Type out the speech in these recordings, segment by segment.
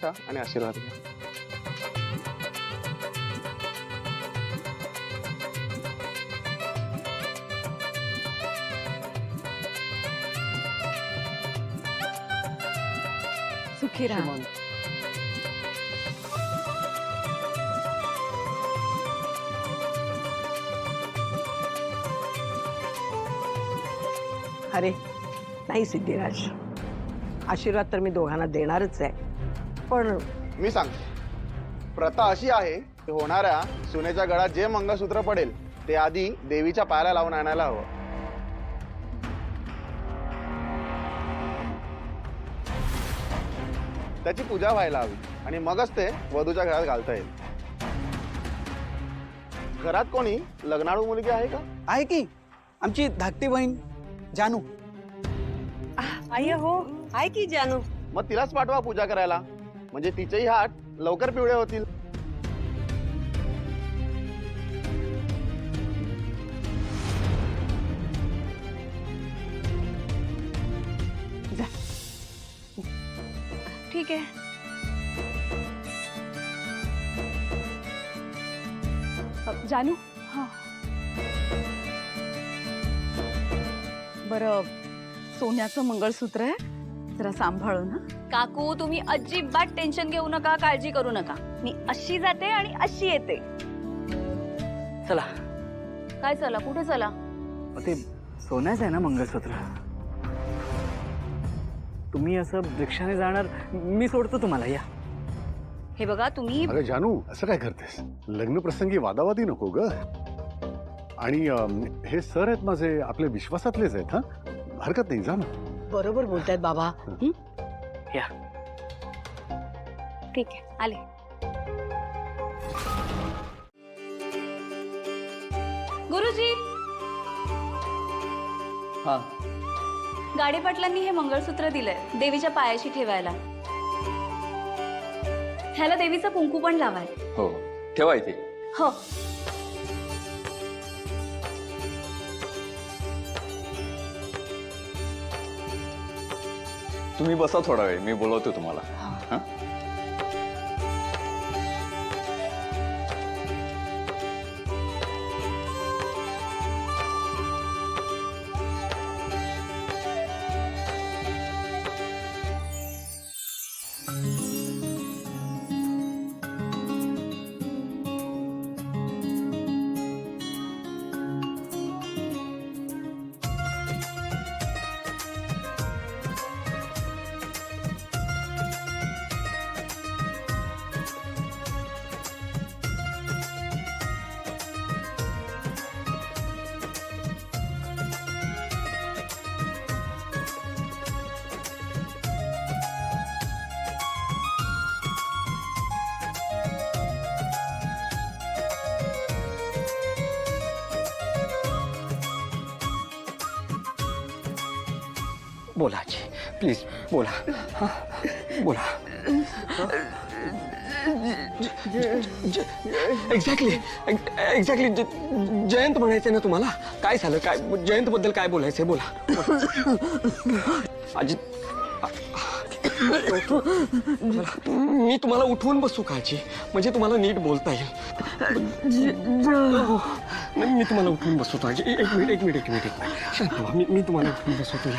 उठा आणि आशीर्वाद घ्या. सुखी राहा. अरे नाही सिद्धिराज, आशीर्वाद तर मी दोघांना देणारच आहे, पण मी सांगतो, प्रथा अशी आहे की होणाऱ्या सुनेच्या गळ्यात जे मंगळसूत्र पडेल ते आधी देवीच्या पायाला लावून आणायला हवं. त्याची पूजा व्हायला हवी आणि मगच ते वधूच्या घरात घालता येईल. घरात कोणी लग्नाळू मुलगी आहे का? आहे की आमची धाकटी बहीण जानू. आई हो, आहे की जानू. मग तिलाच पाठवा पूजा करायला, म्हणजे तिचेही हात लवकर पिवळे होतील. ठीक आहे. जानू. हा. बरं, सोन्याचं मंगळसूत्र आहे, जरा सांभाळून. हा काकू, तुम्ही अजिबात टेन्शन घेऊ नका, काळजी करू नका. मी अशी जाते आणि अशी येते. चला. काय चला? कुठे चला? ते सोन्याचं आहे ना मंगळसूत्र. तुम्ही असं रिक्षाने जाणार, मी सोडतो तुम्हाला. या. हे बघा तुम्ही. अगं जानू, असं काय करतेस? लग्न प्रसंगी वादावादी नको ग. आणि हे सर आहेत माझे, आपले विश्वासातलेच आहेत. हा, हरकत नाही, जा ना. बरोबर बोलतायत बाबा. या. ठीक आहे, आले. गुरुजी. हा. गाडे पाटलांनी हे मंगळसूत्र दिलंय देवीच्या पायाशी ठेवायला. ह्याला देवीचं कुंकू पण लावाय. हो, ठेवा इथे. हो. तुम्ही बसा थोडा वेळ, मी बोलवतो तुम्हाला. हा? बोला जी, प्लीज बोला. हा, बोला. एक्झॅक्टली जयंत म्हणायचंय ना तुम्हाला? काय झालं? काय जयंत बद्दल काय बोलायचंय? बोला. आजी, मी तुम्हाला उठवून बसू का आजी? म्हणजे तुम्हाला नीट बोलता येईल. मी तुम्हाला उठवून बसवतो आजी. एक मिनिट. शांत व्हा. मी तुम्हाला उठवून बसवतो.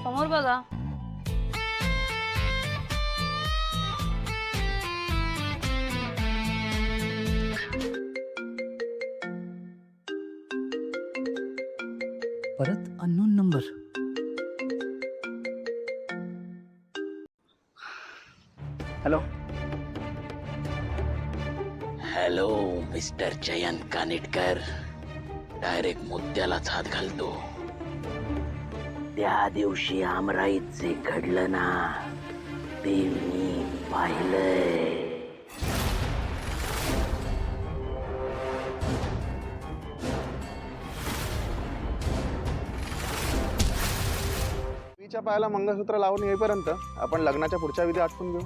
समोर बघा. परत unknown number. Hello. Hello mister Jayant Kanitkar. Direct मुद्द्यालाच हात घालतो. त्या दिवशी आमराईत जे घडलं ना, ते मी पाहिलंय. देवीच्या पायाला मंगळसूत्र लावून येईपर्यंत आपण लग्नाच्या पुढच्या विधी आटपून घेऊ.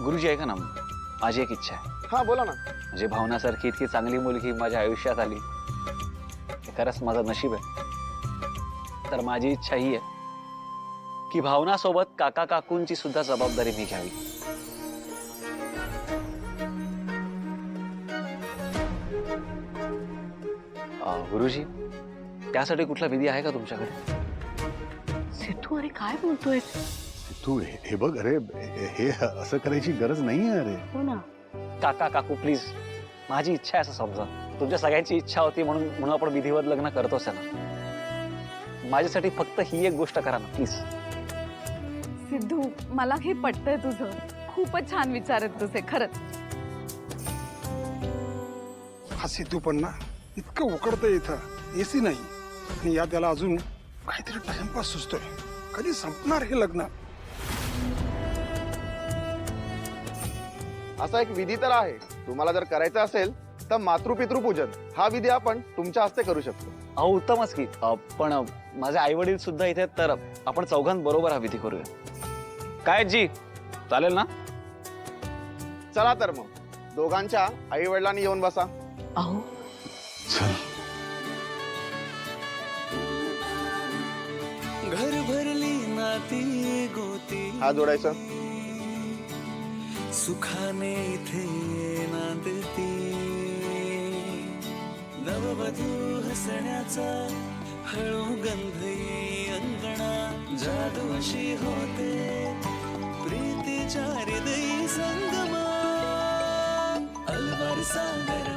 गुरुजी ऐका ना, माझी एक इच्छा आहे. हा बोला ना. म्हणजे भावनासारखी इतकी चांगली मुलगी माझ्या आयुष्यात आली, हे खरंच माझं नशीब आहे. तर माझी इच्छा ही आहे की भावनासोबत काका काकूंची सुद्धा जबाबदारी मी घ्यावी. गुरुजी, त्यासाठी कुठला विधी आहे का तुमच्याकडे? सिद्धू, अरे काय बोलतोय? तू हे बघ, अरे हे असं करायची गरज नाहीये. अरे हो ना. काका काकू प्लीज, माझी इच्छा आहे असं समजा. तुमच्या सगळ्यांची इच्छा होती म्हणून आपण विधिवत लग्न करतोच आहे ना. माझ्यासाठी फक्त ही एक गोष्ट करा ना प्लीज. सिद्धू, मला हे पटतंय तुझं. खूपच छान विचार आहेत तुझे, खरंच. हा सिद्धू पण ना इतकं उकडतंय इथं, एसी नाही आणि या त्याला अजून काहीतरी टाइमपास सुचतोय. कधी संपणार हे लग्न? असा एक विधी तर आहे, तुम्हाला जर करायचं असेल तर मातृपितृपूजन हा विधी आपण तुमच्या हस्ते करू शकतो. अहो उत्तमच की. पण माझे आई वडील सुद्धा इथे, तर आपण चौघांबरोबर हा विधी करूया. काय जी, चालेल ना? चला तर मग दोघांच्या आई वडिलांनी येऊन बसा. अहो, चल. घर भरली नाती गोती हात जोडायचं. सुखाने इथे नांदती नववधू हसण्याचा हळू गंध येई अंगणा जादू अशी होते प्रीतीच्या हृदयी संगमा अलवार सागर